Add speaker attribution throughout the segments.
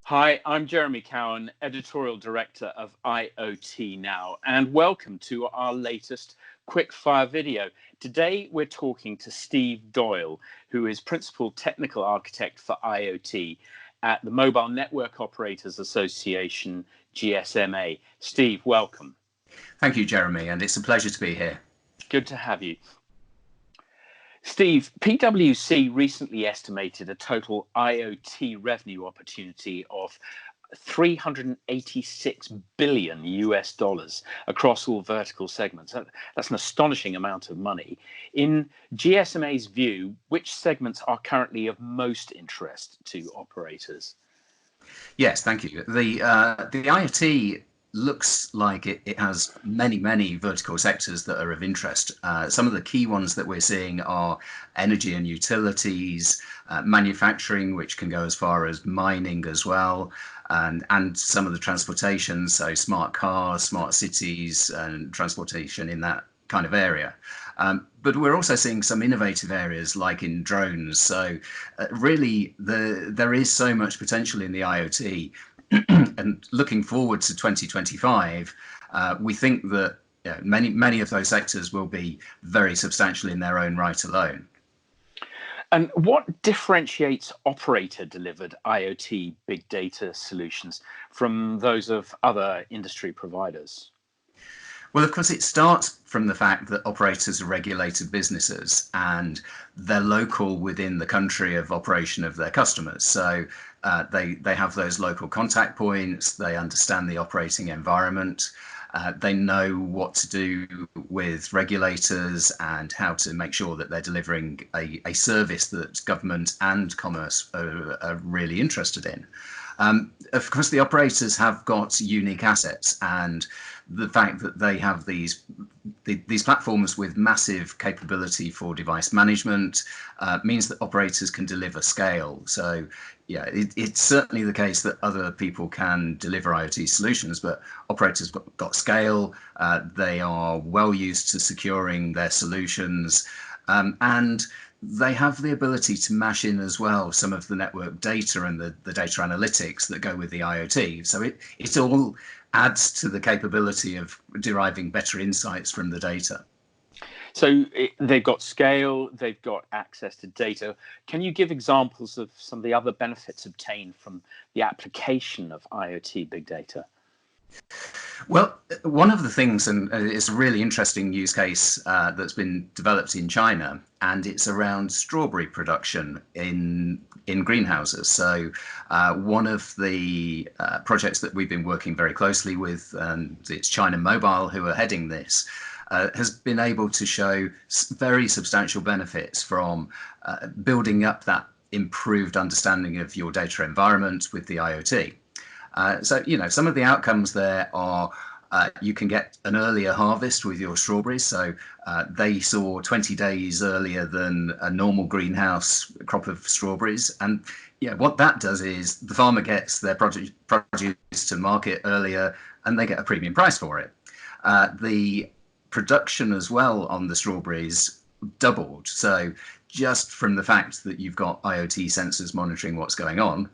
Speaker 1: Hi, I'm Jeremy Cowan, editorial director of IoT Now, and welcome to our latest Quickfire video. Today, we're talking to Steve Doyle, who is Principal Technical Architect for IoT at the Mobile Network Operators Association, GSMA. Steve, welcome.
Speaker 2: Thank you, Jeremy, and it's a pleasure to be here.
Speaker 1: Good to have you. Steve, PwC recently estimated a total IoT revenue opportunity of $386 billion across all vertical segments. That's an astonishing amount of money. In GSMA's view, which segments are currently of most interest to operators?
Speaker 2: Yes, thank you. The IoT looks like it has many vertical sectors that are of interest. Some of the key ones that we're seeing are energy and utilities, manufacturing, which can go as far as mining as well, and some of the transportation, so smart cars, smart cities, and transportation in that kind of area. But we're also seeing some innovative areas like in drones. So really, there is so much potential in the IoT. And looking forward to 2025, we think that many of those sectors will be very substantial in their own right alone.
Speaker 1: And what differentiates operator-delivered IoT big data solutions from those of other industry providers?
Speaker 2: Well, of course, it starts from the fact that operators are regulated businesses and they're local within the country of operation of their customers. So they have those local contact points, they understand the operating environment, they know what to do with regulators and how to make sure that they're delivering a service that government and commerce are really interested in. Of course, the operators have got unique assets, and the fact that they have these platforms with massive capability for device management means that operators can deliver scale. So, yeah, it's certainly the case that other people can deliver IoT solutions, but operators got scale. They are well used to securing their solutions, and they have the ability to mash in as well some of the network data and the data analytics that go with the IoT. So it all adds to the capability of deriving better insights from the data.
Speaker 1: So they've got scale, they've got access to data. Can you give examples of some of the other benefits obtained from the application of IoT big data?
Speaker 2: Well, one of the things, and it's a really interesting use case that's been developed in China, and it's around strawberry production in greenhouses. So one of the projects that we've been working very closely with, and it's China Mobile who are heading this, has been able to show very substantial benefits from building up that improved understanding of your data environment with the IoT. So, some of the outcomes there are you can get an earlier harvest with your strawberries. So they saw 20 days earlier than a normal greenhouse crop of strawberries. And what that does is the farmer gets their produce to market earlier and they get a premium price for it. The production as well on the strawberries doubled. So just from the fact that you've got IoT sensors monitoring what's going on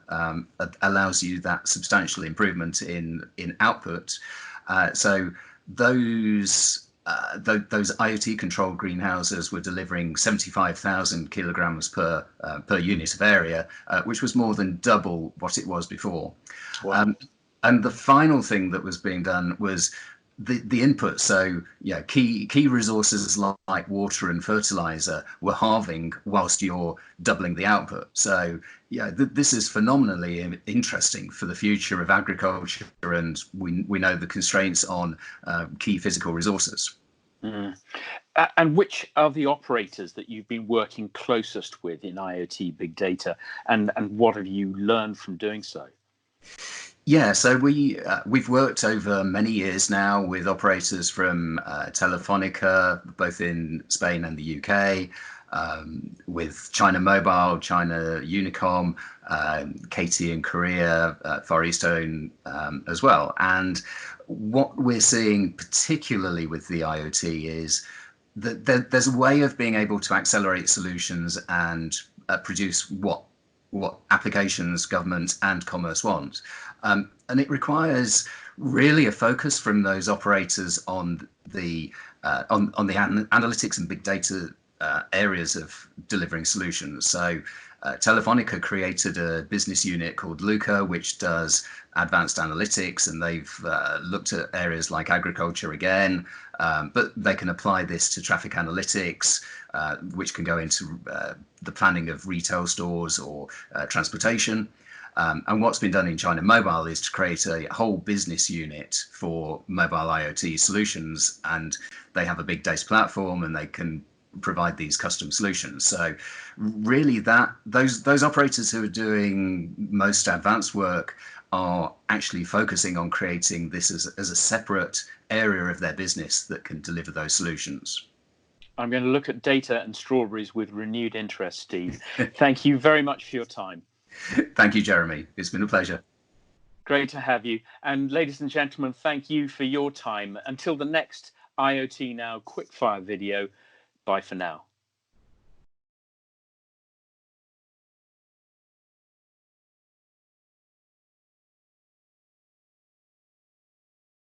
Speaker 2: allows you that substantial improvement in output. So those IoT controlled greenhouses were delivering 75,000 kilograms per unit of area, which was more than double what it was before.
Speaker 1: Wow.
Speaker 2: And the final thing that was being done was the input. So key resources like water and fertilizer were halving whilst you're doubling the output. So this is phenomenally interesting for the future of agriculture, and we know the constraints on key physical resources.
Speaker 1: Mm. And which are the operators that you've been working closest with in IoT big data, and what have you learned from doing so?
Speaker 2: Yeah, so we've worked over many years now with operators from Telefonica, both in Spain and the UK, with China Mobile, China Unicom, KT in Korea, Far EasTone as well. And what we're seeing particularly with the IoT is that there's a way of being able to accelerate solutions and produce what applications government and commerce want. And it requires really a focus from those operators on the analytics and big data areas of delivering solutions. So Telefonica created a business unit called Luca, which does advanced analytics, and they've looked at areas like agriculture again, but they can apply this to traffic analytics, which can go into the planning of retail stores or transportation. And what's been done in China Mobile is to create a whole business unit for mobile IoT solutions, and they have a big data platform and they can provide these custom solutions. So really those operators who are doing most advanced work are actually focusing on creating this as a separate area of their business that can deliver those solutions.
Speaker 1: I'm going to look at data and strawberries with renewed interest, Steve. Thank you very much for your time.
Speaker 2: Thank you, Jeremy. It's been a pleasure.
Speaker 1: Great to have you. And ladies and gentlemen, thank you for your time. Until the next IoT Now Quickfire video, bye for now.